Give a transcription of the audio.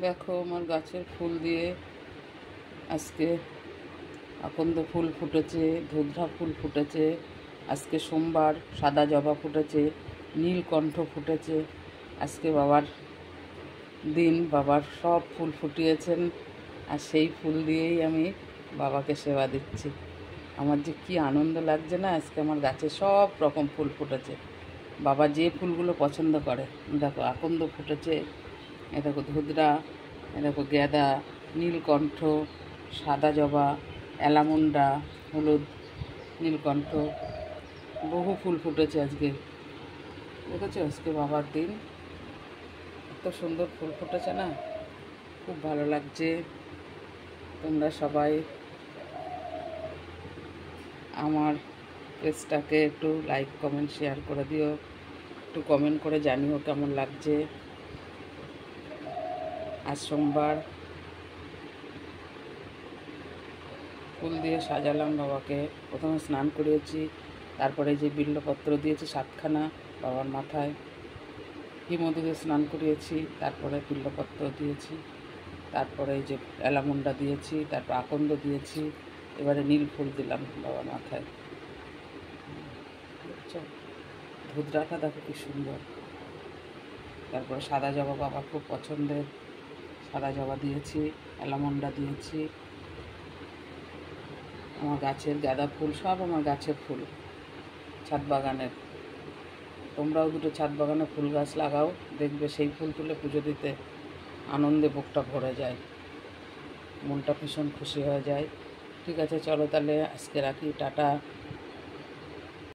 দেখো আমার গাছের ফুল দিয়ে আজকে আকন্দ ফুল ফুটেছে, ধুধরা ফুল ফুটেছে, আজকে সোমবার সাদা জবা ফুটেছে, নীলকণ্ঠ ফুটেছে। আজকে বাবার দিন, বাবার সব ফুল ফুটিয়েছেন, আর সেই ফুল দিয়েই আমি বাবাকে সেবা দিচ্ছি। আমার যে কি আনন্দ লাগছে না, আজকে আমার গাছে সব রকম ফুল ফুটেছে। বাবা যে ফুলগুলো পছন্দ করে, দেখো আকন্দ ফুটেছে, এ দেখো ধুধরা, এ দেখো গ্যাদা, নীলকণ্ঠ, সাদা জবা, অ্যালামুন্ডা, হলুদ নীলকণ্ঠ, বহু ফুল ফুটেছে আজকে। দেখেছো আজকে বাবার দিন, এত সুন্দর ফুল ফুটেছে না, খুব ভালো লাগছে। তোমরা সবাই আমার পেজটাকে একটু লাইক কমেন্ট শেয়ার করে দিও, একটু কমেন্ট করে জানিও কেমন লাগছে। আজ সোমবার ফুল দিয়ে সাজালাম বাবাকে, প্রথমে স্নান করিয়েছি, তারপরে যে বিল্লপত্র দিয়েছি 7খানা বাবার মাথায়, হিমদু দিয়ে স্নান করিয়েছি, তারপরে বিল্লপত্র দিয়েছি, তারপরে যে অ্যালামুন্ডা দিয়েছি, তারপর আকন্দ দিয়েছি, এবারে নীল ফুল দিলাম বাবার মাথায়। বুঝছো, ধুধরাটা দেখো কি সুন্দর। তারপরে সাদা জবা বাবার খুব পছন্দের, সাদা জবা দিয়েছি, অ্যালামুন্ডা দিয়েছি। আমার গাছের গাঁদা ফুল সব আমার গাছের ফুল, ছাদ বাগানের। তোমরাও দুটো ছাদ বাগানে ফুল গাছ লাগাও, দেখবে সেই ফুল তুলে পুজো দিতে আনন্দে বুকটা ভরে যায়, মনটা ভীষণ খুশি হয়ে যায়। ঠিক আছে, চলো তাহলে আজকে রাখি, টাটা।